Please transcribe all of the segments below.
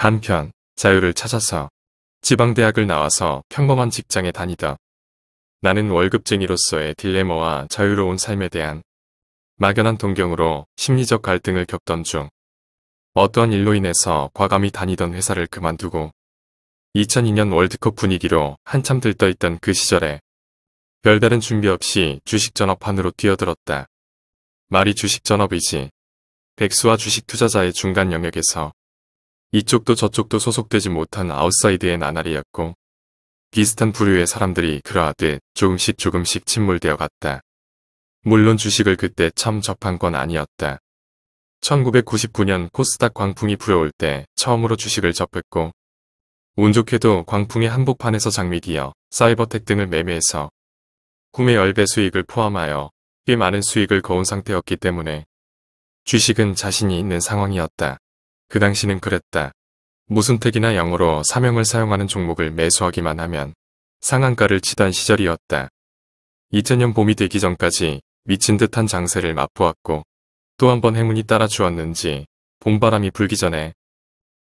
한편 자유를 찾아서 지방대학을 나와서 평범한 직장에 다니다 나는 월급쟁이로서의 딜레마와 자유로운 삶에 대한 막연한 동경으로 심리적 갈등을 겪던 중 어떠한 일로 인해서 과감히 다니던 회사를 그만두고 2002년 월드컵 분위기로 한참 들떠있던 그 시절에 별다른 준비 없이 주식 전업판으로 뛰어들었다. 말이 주식 전업이지. 백수와 주식 투자자의 중간 영역에서 이쪽도 저쪽도 소속되지 못한 아웃사이드의 나날이었고 비슷한 부류의 사람들이 그러하듯 조금씩 침몰되어 갔다. 물론 주식을 그때 처음 접한 건 아니었다. 1999년 코스닥 광풍이 불어올 때 처음으로 주식을 접했고 운 좋게도 광풍의 한복판에서 장미기어, 사이버텍 등을 매매해서 구매 10배 수익을 포함하여 꽤 많은 수익을 거둔 상태였기 때문에 주식은 자신이 있는 상황이었다. 그 당시는 그랬다. 무슨 택이나 영어로 사명을 사용하는 종목을 매수하기만 하면 상한가를 치던 시절이었다. 2000년 봄이 되기 전까지 미친 듯한 장세를 맛보았고 또 한 번 행운이 따라주었는지 봄바람이 불기 전에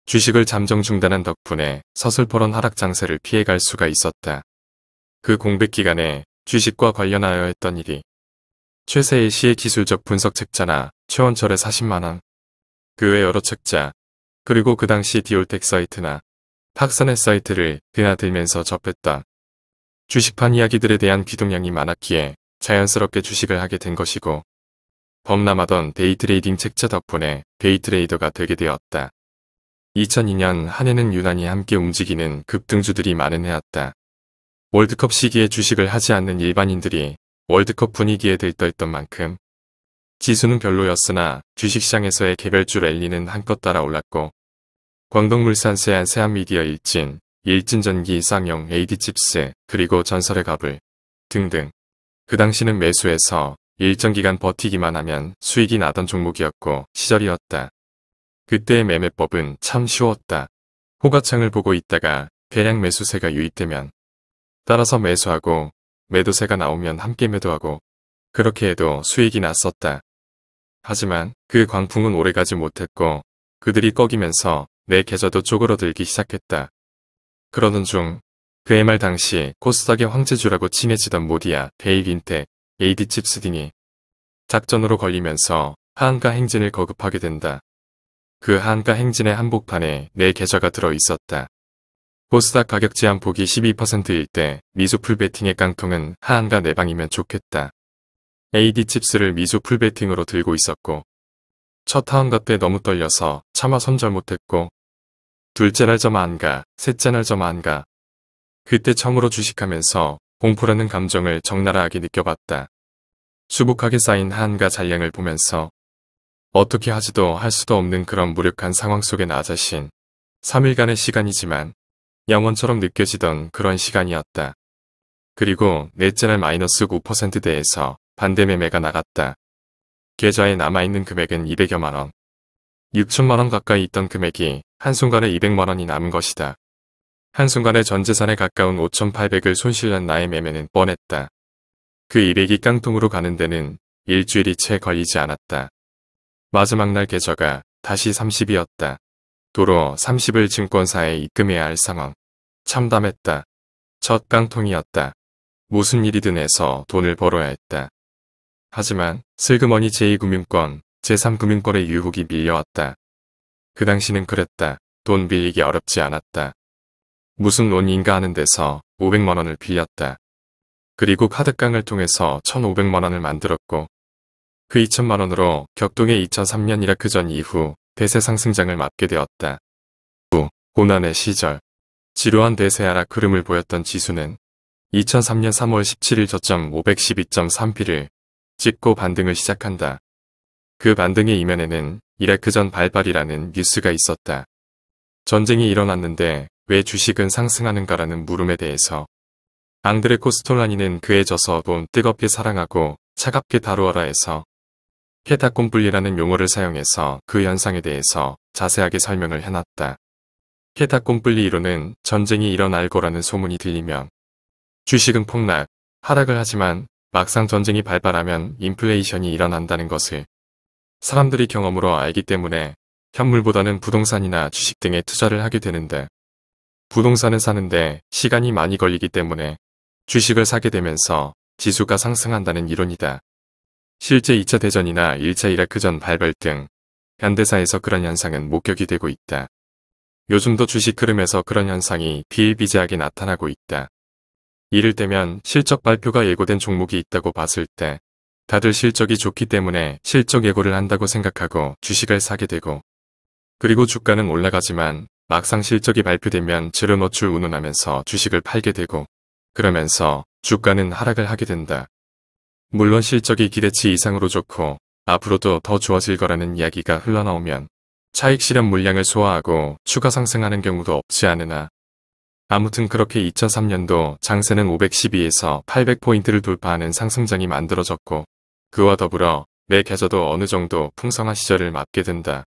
주식을 잠정 중단한 덕분에 서슬퍼런 하락 장세를 피해갈 수가 있었다. 그 공백 기간에 주식과 관련하여 했던 일이 최세일 씨의 기술적 분석 책자나 최원철의 40만원, 그 외 여러 책자, 그리고 그 당시 디올텍 사이트나 팍선의 사이트를 드나들면서 접했다. 주식판 이야기들에 대한 귀동량이 많았기에 자연스럽게 주식을 하게 된 것이고 범람하던 데이트레이딩 책자 덕분에 데이트레이더가 되게 되었다. 2002년 한 해는 유난히 함께 움직이는 급등주들이 많은 해였다. 월드컵 시기에 주식을 하지 않는 일반인들이 월드컵 분위기에 들떠있던 만큼 지수는 별로였으나 주식시장에서의 개별주 랠리는 한껏 따라올랐고 광동물산 세안 세안미디어 일진전기 쌍용 AD칩스 그리고 전설의 가불 등등 그 당시는 매수해서 일정 기간 버티기만 하면 수익이 나던 종목이었고 시절이었다. 그때의 매매법은 참 쉬웠다. 호가창을 보고 있다가 대량 매수세가 유입되면 따라서 매수하고 매도세가 나오면 함께 매도하고 그렇게 해도 수익이 났었다. 하지만 그 광풍은 오래가지 못했고 그들이 꺼기면서 내 계좌도 쪼그러들기 시작했다. 그러던 중 그해 말 당시 코스닥의 황제주라고 칭해지던 모디아, 데이빈텍, AD칩스 등이 작전으로 걸리면서 하한가 행진을 거급하게 된다. 그 하한가 행진의 한복판에 내 계좌가 들어있었다. 코스닥 가격 제한 폭이 12%일 때 미수 풀베팅의 깡통은 하한가 내방이면 좋겠다. AD칩스를 미수 풀베팅으로 들고 있었고 첫 하한가 때 너무 떨려서 차마 손절 못했고 둘째 날 점 한가, 셋째 날 점 한가. 그때 처음으로 주식하면서 공포라는 감정을 적나라하게 느껴봤다. 수북하게 쌓인 하한가 잔량을 보면서 어떻게 하지도 할 수도 없는 그런 무력한 상황 속에 나 자신 3일간의 시간이지만 영원처럼 느껴지던 그런 시간이었다. 그리고 넷째 날 마이너스 9%대에서 반대 매매가 나갔다. 계좌에 남아있는 금액은 200여만원. 6천만원 가까이 있던 금액이 한순간에 200만원이 남은 것이다. 한순간에 전재산에 가까운 5,800을 손실난 나의 매매는 뻔했다. 그 200이 깡통으로 가는 데는 일주일이 채 걸리지 않았다. 마지막 날 계좌가 다시 30이었다. 도로 30을 증권사에 입금해야 할 상황. 참담했다. 첫 깡통이었다. 무슨 일이든 해서 돈을 벌어야 했다. 하지만 슬그머니 제2금융권, 제3금융권의 유혹이 밀려왔다. 그 당시는 그랬다. 돈 빌리기 어렵지 않았다. 무슨 론인가 하는 데서 500만원을 빌렸다. 그리고 카드깡을 통해서 1,500만원을 만들었고 그 2천만원으로 격동의 2003년 이라크 전 이후 대세 상승장을 맞게 되었다. 후, 고난의 시절, 지루한 대세 하락 흐름을 보였던 지수는 2003년 3월 17일 저점 512.3p를 찍고 반등을 시작한다. 그 반등의 이면에는 이라크 전 발발이라는 뉴스가 있었다. 전쟁이 일어났는데 왜 주식은 상승하는가라는 물음에 대해서 앙드레 코스톨라니는 그에 져서 돈 뜨겁게 사랑하고 차갑게 다루어라 해서 케타콤플리라는 용어를 사용해서 그 현상에 대해서 자세하게 설명을 해놨다. 케타콤플리 이론은 전쟁이 일어날 거라는 소문이 들리면 주식은 폭락, 하락을 하지만 막상 전쟁이 발발하면 인플레이션이 일어난다는 것을 사람들이 경험으로 알기 때문에 현물보다는 부동산이나 주식 등에 투자를 하게 되는데 부동산은 사는데 시간이 많이 걸리기 때문에 주식을 사게 되면서 지수가 상승한다는 이론이다. 실제 2차 대전이나 1차 이라크전 발발 등 현대사에서 그런 현상은 목격이 되고 있다. 요즘도 주식 흐름에서 그런 현상이 비일비재하게 나타나고 있다. 이를테면 실적 발표가 예고된 종목이 있다고 봤을 때 다들 실적이 좋기 때문에 실적 예고를 한다고 생각하고 주식을 사게 되고 그리고 주가는 올라가지만 막상 실적이 발표되면 재료노출 운운하면서 주식을 팔게 되고 그러면서 주가는 하락을 하게 된다. 물론 실적이 기대치 이상으로 좋고 앞으로도 더 좋아질 거라는 이야기가 흘러나오면 차익 실현 물량을 소화하고 추가 상승하는 경우도 없지 않으나 아무튼 그렇게 2003년도 장세는 512에서 800포인트를 돌파하는 상승장이 만들어졌고 그와 더불어 내 계좌도 어느 정도 풍성한 시절을 맞게 된다.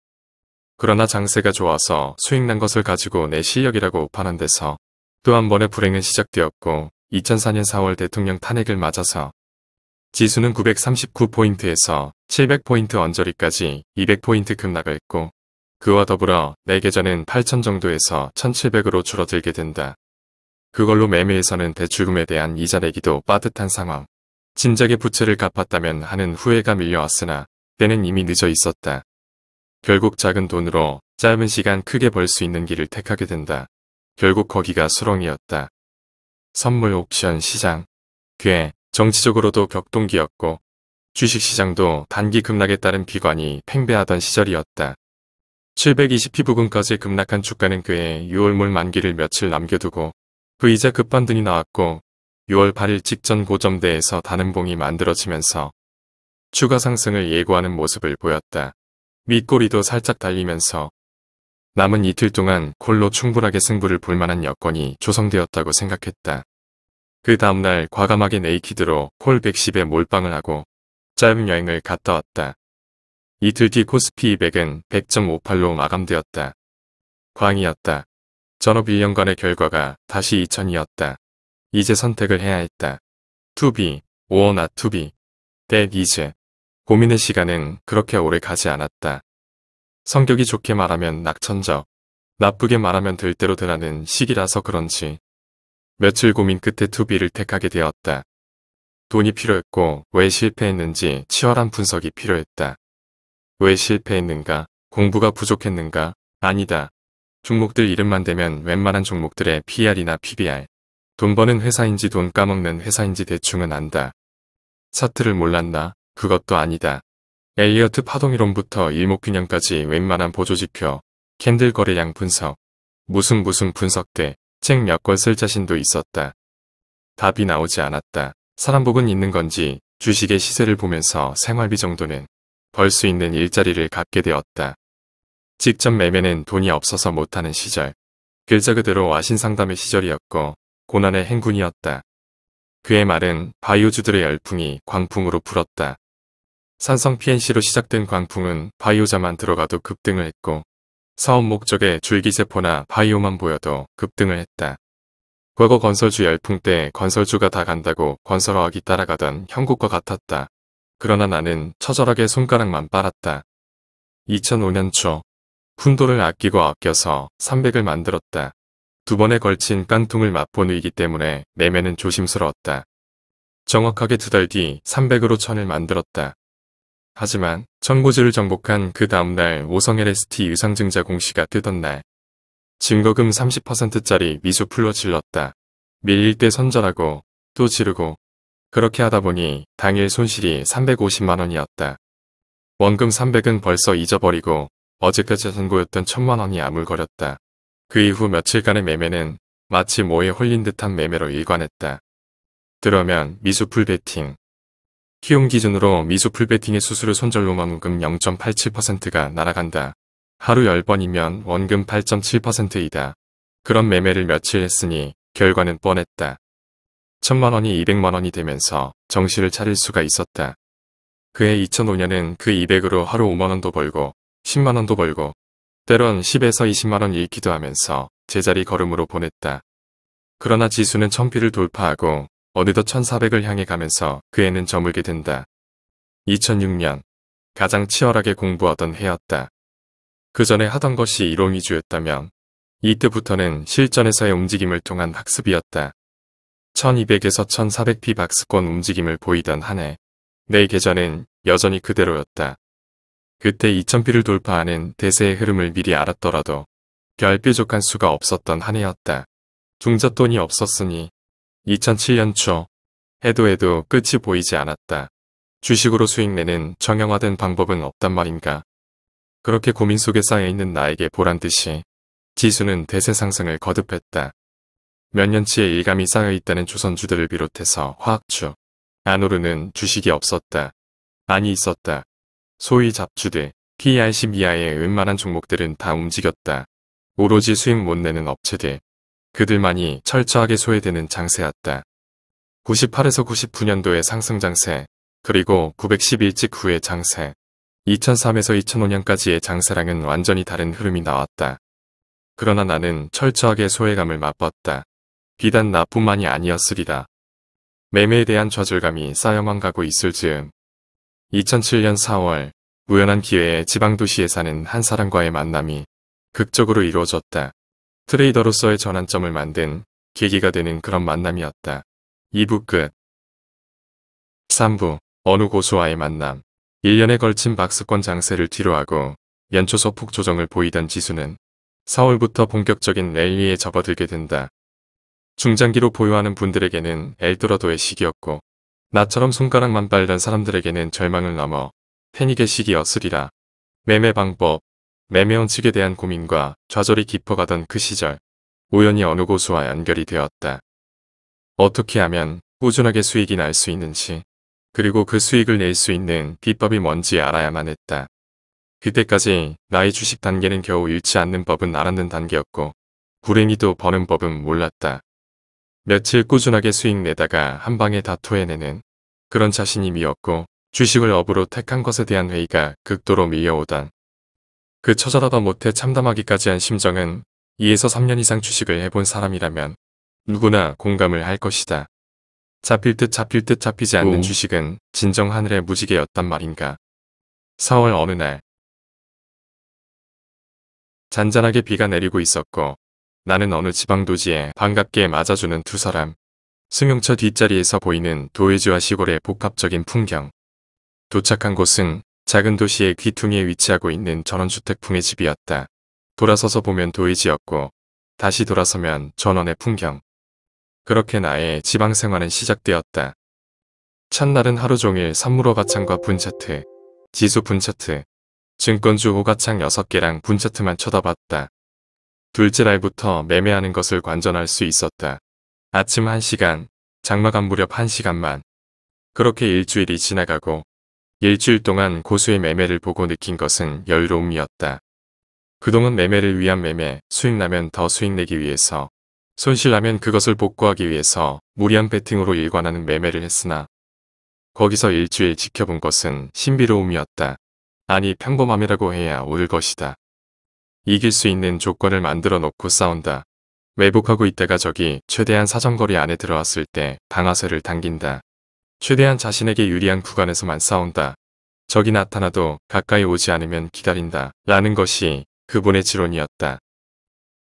그러나 장세가 좋아서 수익난 것을 가지고 내 실력이라고 오판한 데서 또 한 번의 불행은 시작되었고 2004년 4월 대통령 탄핵을 맞아서 지수는 939포인트에서 700포인트 언저리까지 200포인트 급락을 했고 그와 더불어 내 계좌는 8,000 정도에서 1,700으로 줄어들게 된다. 그걸로 매매에서는 대출금에 대한 이자 내기도 빠듯한 상황. 진작에 부채를 갚았다면 하는 후회가 밀려왔으나 때는 이미 늦어 있었다. 결국 작은 돈으로 짧은 시간 크게 벌 수 있는 길을 택하게 된다. 결국 거기가 수렁이었다. 선물 옵션 시장. 꽤 정치적으로도 격동기였고 주식시장도 단기 급락에 따른 비관이 팽배하던 시절이었다. 720p 부근까지 급락한 주가는 그해 6월물 만기를 며칠 남겨두고 그 이자 급반등이 나왔고 6월 8일 직전 고점대에서 단음봉이 만들어지면서 추가 상승을 예고하는 모습을 보였다. 밑꼬리도 살짝 달리면서 남은 이틀 동안 콜로 충분하게 승부를 볼 만한 여건이 조성되었다고 생각했다. 그 다음날 과감하게 네이키드로 콜 110에 몰빵을 하고 짧은 여행을 갔다 왔다. 이틀 뒤 코스피 200은 100.58로 마감되었다. 광이었다. 전업 1년간의 결과가 다시 2000이었다. 이제 선택을 해야 했다. 투비, or not to be. that is. 고민의 시간은 그렇게 오래 가지 않았다. 성격이 좋게 말하면 낙천적, 나쁘게 말하면 될 대로 되라는 시기라서 그런지 며칠 고민 끝에 투비를 택하게 되었다. 돈이 필요했고 왜 실패했는지 치열한 분석이 필요했다. 왜 실패했는가? 공부가 부족했는가? 아니다. 종목들 이름만 대면 웬만한 종목들의 PR이나 PBR. 돈 버는 회사인지 돈 까먹는 회사인지 대충은 안다. 차트를 몰랐나? 그것도 아니다. 엘리어트 파동이론부터 일목균형까지 웬만한 보조지표, 캔들 거래량 분석, 무슨 분석대, 책 몇 권 쓸 자신도 있었다. 답이 나오지 않았다. 사람 복은 있는 건지 주식의 시세를 보면서 생활비 정도는 벌 수 있는 일자리를 갖게 되었다. 직접 매매는 돈이 없어서 못하는 시절. 글자 그대로 와신상담의 시절이었고 고난의 행군이었다. 그의 말은 바이오주들의 열풍이 광풍으로 불었다. 산성 PNC로 시작된 광풍은 바이오자만 들어가도 급등을 했고 사업 목적의 줄기세포나 바이오만 보여도 급등을 했다. 과거 건설주 열풍 때 건설주가 다 간다고 건설어학이 따라가던 형국과 같았다. 그러나 나는 처절하게 손가락만 빨았다. 2005년 초 푼돈을 아끼고 아껴서 300을 만들었다. 두 번에 걸친 깡통을 맛본 의기 때문에 매매는 조심스러웠다. 정확하게 2달 뒤 300으로 1000을 만들었다. 하지만 청고지를 정복한 그 다음날 오성 LST 유상증자 공시가 뜨던 날 증거금 30%짜리 미수 풀로 질렀다. 밀릴 때 선절하고 또 지르고 그렇게 하다 보니 당일 손실이 350만원이었다. 원금 300은 벌써 잊어버리고 어제까지 선고였던 1000만원이 아물거렸다. 그 이후 며칠간의 매매는 마치 모에 홀린 듯한 매매로 일관했다. 들어면 미수풀 베팅. 키움 기준으로 미수풀 베팅의 수수료 손절로만 원금 0.87%가 날아간다. 하루 10번이면 원금 8.7%이다. 그런 매매를 며칠 했으니 결과는 뻔했다. 1000만원이 200만원이 되면서 정신을 차릴 수가 있었다. 그해 2005년은 그 200으로 하루 5만원도 벌고 10만원도 벌고 때론 10에서 20만원 잃기도 하면서 제자리 걸음으로 보냈다. 그러나 지수는 1000피를 돌파하고 어느덧 1400을 향해 가면서 그 해는 저물게 된다. 2006년 가장 치열하게 공부하던 해였다. 그 전에 하던 것이 이론 위주였다면 이때부터는 실전에서의 움직임을 통한 학습이었다. 1200에서 1400p 박스권 움직임을 보이던 한 해, 내 계좌는 여전히 그대로였다. 그때 2000p를 돌파하는 대세의 흐름을 미리 알았더라도 별 뾰족한 수가 없었던 한 해였다. 중잣돈이 없었으니 2007년 초 해도 끝이 보이지 않았다. 주식으로 수익 내는 정형화된 방법은 없단 말인가. 그렇게 고민 속에 쌓여있는 나에게 보란듯이 지수는 대세 상승을 거듭했다. 몇 년치의 일감이 쌓여있다는 조선주들을 비롯해서 화학주, 안 오르는 주식이 없었다. 아니 있었다. 소위 잡주들, PER10 이하의 웬만한 종목들은 다 움직였다. 오로지 수익 못 내는 업체들, 그들만이 철저하게 소외되는 장세였다. 98에서 99년도의 상승 장세, 그리고 910일 직후의 장세, 2003에서 2005년까지의 장세랑은 완전히 다른 흐름이 나왔다. 그러나 나는 철저하게 소외감을 맛봤다. 비단 나뿐만이 아니었으리라. 매매에 대한 좌절감이 쌓여만 가고 있을 즈음 2007년 4월 우연한 기회에 지방도시에 사는 한 사람과의 만남이 극적으로 이루어졌다. 트레이더로서의 전환점을 만든 계기가 되는 그런 만남이었다. 2부 끝. 3부 어느 고수와의 만남. 1년에 걸친 박스권 장세를 뒤로하고 연초 소폭 조정을 보이던 지수는 4월부터 본격적인 랠리에 접어들게 된다. 중장기로 보유하는 분들에게는 엘도라도의 시기였고 나처럼 손가락만 빨던 사람들에게는 절망을 넘어 패닉의 시기였으리라. 매매 방법, 매매 원칙에 대한 고민과 좌절이 깊어가던 그 시절 우연히 어느 고수와 연결이 되었다. 어떻게 하면 꾸준하게 수익이 날 수 있는지 그리고 그 수익을 낼 수 있는 비법이 뭔지 알아야만 했다. 그때까지 나의 주식 단계는 겨우 잃지 않는 법은 알았는 단계였고 불행히도 버는 법은 몰랐다. 며칠 꾸준하게 수익 내다가 한 방에 다 토해내는 그런 자신이 미웠고 주식을 업으로 택한 것에 대한 회의가 극도로 밀려오던 그 처절하다 못해 참담하기까지 한 심정은 2에서 3년 이상 주식을 해본 사람이라면 누구나 공감을 할 것이다. 잡힐 듯 잡히지 않는 주식은 진정 하늘의 무지개였단 말인가. 4월 어느 날 잔잔하게 비가 내리고 있었고 나는 어느 지방도지에 반갑게 맞아주는 두 사람. 승용차 뒷자리에서 보이는 도회지와 시골의 복합적인 풍경. 도착한 곳은 작은 도시의 귀퉁이에 위치하고 있는 전원주택풍의 집이었다. 돌아서서 보면 도회지였고 다시 돌아서면 전원의 풍경. 그렇게 나의 지방생활은 시작되었다. 첫날은 하루 종일 선물 호가창과 분차트, 지수 분차트, 증권주 호가창 6개랑 분차트만 쳐다봤다. 둘째 날부터 매매하는 것을 관전할 수 있었다. 아침 1시간, 장마감 무렵 1시간만. 그렇게 일주일이 지나가고 일주일 동안 고수의 매매를 보고 느낀 것은 여유로움이었다. 그동안 매매를 위한 매매, 수익 나면 더 수익 내기 위해서, 손실 나면 그것을 복구하기 위해서 무리한 베팅으로 일관하는 매매를 했으나 거기서 일주일 지켜본 것은 신비로움이었다. 아니 평범함이라고 해야 옳을 것이다. 이길 수 있는 조건을 만들어 놓고 싸운다. 매복하고 있다가 적이 최대한 사정거리 안에 들어왔을 때 방아쇠를 당긴다. 최대한 자신에게 유리한 구간에서만 싸운다. 적이 나타나도 가까이 오지 않으면 기다린다. 라는 것이 그분의 지론이었다.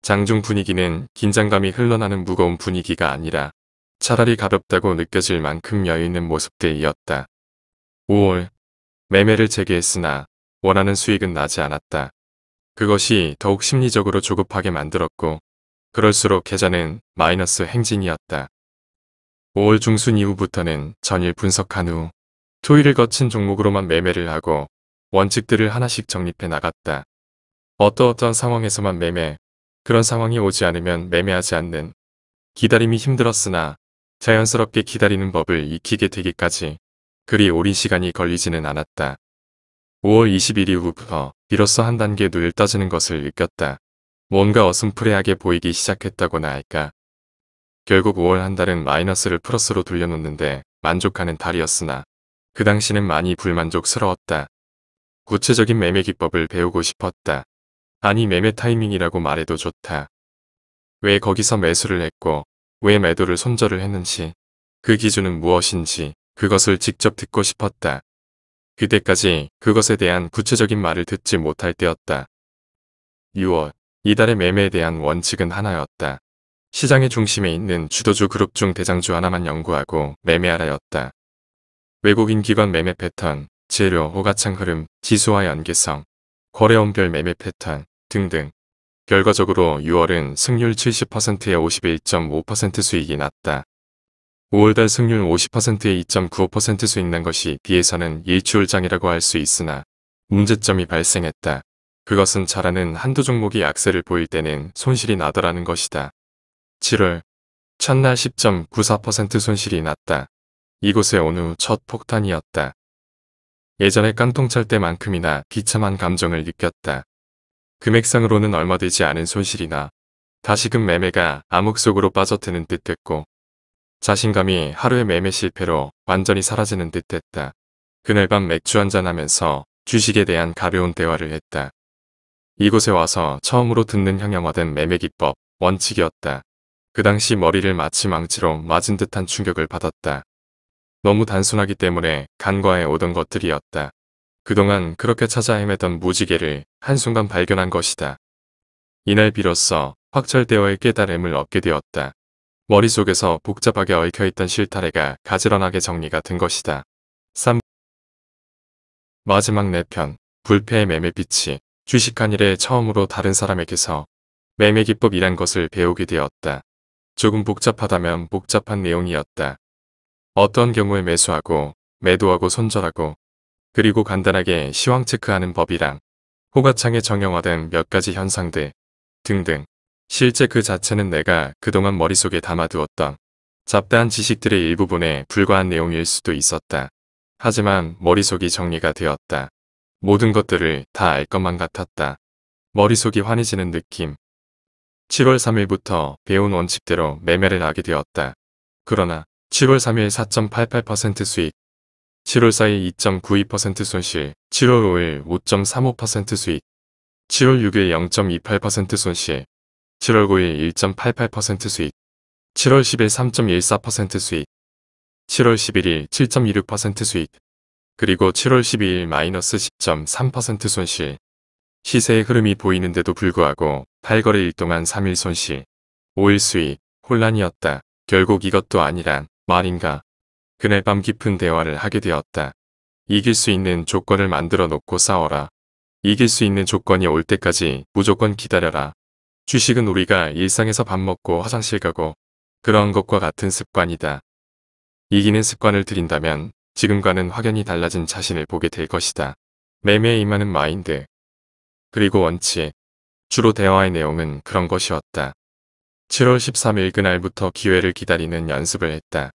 장중 분위기는 긴장감이 흘러나는 무거운 분위기가 아니라 차라리 가볍다고 느껴질 만큼 여유있는 모습들이었다. 5월 매매를 재개했으나 원하는 수익은 나지 않았다. 그것이 더욱 심리적으로 조급하게 만들었고 그럴수록 계좌는 마이너스 행진이었다. 5월 중순 이후부터는 전일 분석한 후 토의를 거친 종목으로만 매매를 하고 원칙들을 하나씩 정립해 나갔다. 어떠어떠한 상황에서만 매매, 그런 상황이 오지 않으면 매매하지 않는 기다림이 힘들었으나 자연스럽게 기다리는 법을 익히게 되기까지 그리 오랜 시간이 걸리지는 않았다. 5월 20일 이후부터 비로소 한 단계 눈을 떠지는 것을 느꼈다. 뭔가 어슴푸레하게 보이기 시작했다고나 할까. 결국 5월 한 달은 마이너스를 플러스로 돌려놓는데 만족하는 달이었으나 그 당시는 많이 불만족스러웠다. 구체적인 매매 기법을 배우고 싶었다. 아니 매매 타이밍이라고 말해도 좋다. 왜 거기서 매수를 했고 왜 매도를 손절을 했는지 그 기준은 무엇인지 그것을 직접 듣고 싶었다. 그때까지 그것에 대한 구체적인 말을 듣지 못할 때였다. 6월, 이달의 매매에 대한 원칙은 하나였다. 시장의 중심에 있는 주도주 그룹 중 대장주 하나만 연구하고 매매하라였다. 외국인 기관 매매 패턴, 재료, 호가창 흐름, 지수와 연계성, 거래원별 매매 패턴 등등. 결과적으로 6월은 승률 70%에 51.5% 수익이 났다. 5월달 승률 50%에 2.95% 수익 난 것이 비해서는 일취월장이라고 할 수 있으나 문제점이 발생했다. 그것은 잘하는 한두 종목이 약세를 보일 때는 손실이 나더라는 것이다. 7월 첫날 10.94% 손실이 났다. 이곳에 온 후 첫 폭탄이었다. 예전에 깡통 찰 때만큼이나 비참한 감정을 느꼈다. 금액상으로는 얼마 되지 않은 손실이나 다시금 매매가 암흑 속으로 빠져드는 듯했고 자신감이 하루의 매매 실패로 완전히 사라지는 듯했다. 그날 밤 맥주 한잔하면서 주식에 대한 가벼운 대화를 했다. 이곳에 와서 처음으로 듣는 형용화된 매매 기법, 원칙이었다. 그 당시 머리를 마치 망치로 맞은 듯한 충격을 받았다. 너무 단순하기 때문에 간과해 오던 것들이었다. 그동안 그렇게 찾아 헤매던 무지개를 한순간 발견한 것이다. 이날 비로소 확철대어의 깨달음을 얻게 되었다. 머릿속에서 복잡하게 얽혀있던 실타래가 가지런하게 정리가 된 것이다. 3. 마지막 4편 불패의 매매 빛이 주식한 일에 처음으로 다른 사람에게서 매매 기법이란 것을 배우게 되었다. 조금 복잡하다면 복잡한 내용이었다. 어떤 경우에 매수하고 매도하고 손절하고 그리고 간단하게 시황 체크하는 법이랑 호가창에 정형화된 몇 가지 현상들 등등. 실제 그 자체는 내가 그동안 머릿속에 담아두었던 잡다한 지식들의 일부분에 불과한 내용일 수도 있었다. 하지만 머릿속이 정리가 되었다. 모든 것들을 다 알 것만 같았다. 머릿속이 환해지는 느낌. 7월 3일부터 배운 원칙대로 매매를 하게 되었다. 그러나 7월 3일 4.88% 수익, 7월 4일 2.92% 손실, 7월 5일 5.35% 수익, 7월 6일 0.28% 손실, 7월 9일 1.88% 수익, 7월 10일 3.14% 수익, 7월 11일 7.26% 수익, 그리고 7월 12일 마이너스 10.3% 손실. 시세의 흐름이 보이는데도 불구하고 8거래 일 동안 3일 손실, 5일 수익, 혼란이었다. 결국 이것도 아니란 말인가. 그날 밤 깊은 대화를 하게 되었다. 이길 수 있는 조건을 만들어 놓고 싸워라. 이길 수 있는 조건이 올 때까지 무조건 기다려라. 주식은 우리가 일상에서 밥 먹고 화장실 가고 그런 것과 같은 습관이다. 이기는 습관을 들인다면 지금과는 확연히 달라진 자신을 보게 될 것이다. 매매에 임하는 마인드. 그리고 원칙. 주로 대화의 내용은 그런 것이었다. 7월 13일 그날부터 기회를 기다리는 연습을 했다.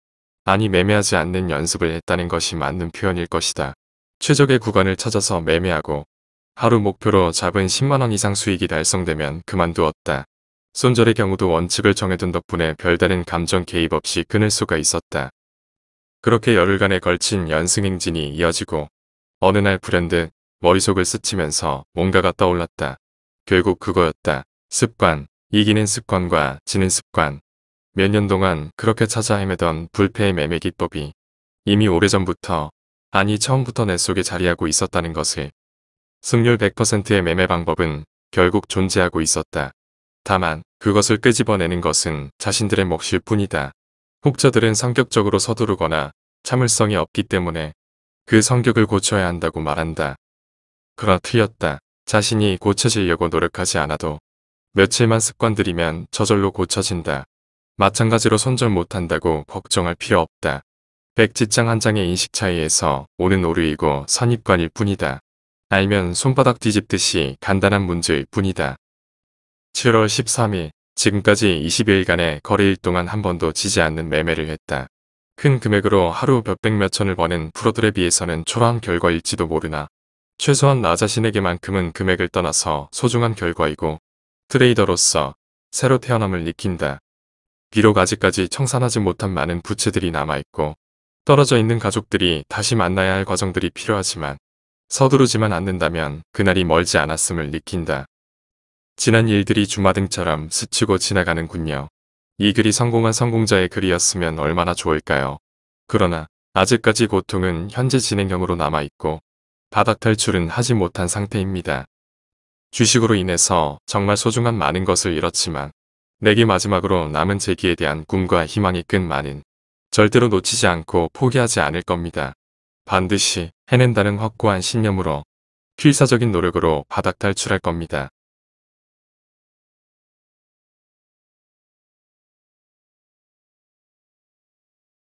아니 매매하지 않는 연습을 했다는 것이 맞는 표현일 것이다. 최적의 구간을 찾아서 매매하고 하루 목표로 잡은 10만원 이상 수익이 달성되면 그만두었다. 손절의 경우도 원칙을 정해둔 덕분에 별다른 감정 개입 없이 끊을 수가 있었다. 그렇게 열흘간에 걸친 연승행진이 이어지고 어느 날 불현듯 머릿속을 스치면서 뭔가가 떠올랐다. 결국 그거였다. 습관, 이기는 습관과 지는 습관. 몇 년 동안 그렇게 찾아 헤매던 불패의 매매 기법이 이미 오래전부터, 아니 처음부터 내 속에 자리하고 있었다는 것을. 승률 100%의 매매 방법은 결국 존재하고 있었다. 다만 그것을 끄집어내는 것은 자신들의 몫일 뿐이다. 혹자들은 성격적으로 서두르거나 참을성이 없기 때문에 그 성격을 고쳐야 한다고 말한다. 그러나 틀렸다. 자신이 고쳐지려고 노력하지 않아도 며칠만 습관들이면 저절로 고쳐진다. 마찬가지로 손절 못한다고 걱정할 필요 없다. 백지장 한 장의 인식 차이에서 오는 오류이고 선입관일 뿐이다. 알면 손바닥 뒤집듯이 간단한 문제일 뿐이다. 7월 13일 지금까지 20여일간의 거래일 동안 한 번도 지지 않는 매매를 했다. 큰 금액으로 하루 몇백 몇천을 버는 프로들에 비해서는 초라한 결과일지도 모르나 최소한 나 자신에게만큼은 금액을 떠나서 소중한 결과이고 트레이더로서 새로 태어남을 느낀다. 비록 아직까지 청산하지 못한 많은 부채들이 남아있고 떨어져 있는 가족들이 다시 만나야 할 과정들이 필요하지만 서두르지만 않는다면 그날이 멀지 않았음을 느낀다. 지난 일들이 주마등처럼 스치고 지나가는군요. 이 글이 성공한 성공자의 글이었으면 얼마나 좋을까요? 그러나 아직까지 고통은 현재 진행형으로 남아있고 바닥 탈출은 하지 못한 상태입니다. 주식으로 인해서 정말 소중한 많은 것을 잃었지만 내게 마지막으로 남은 재기에 대한 꿈과 희망이 끈 많은 절대로 놓치지 않고 포기하지 않을 겁니다. 반드시 해낸다는 확고한 신념으로 필사적인 노력으로 바닥 탈출할 겁니다.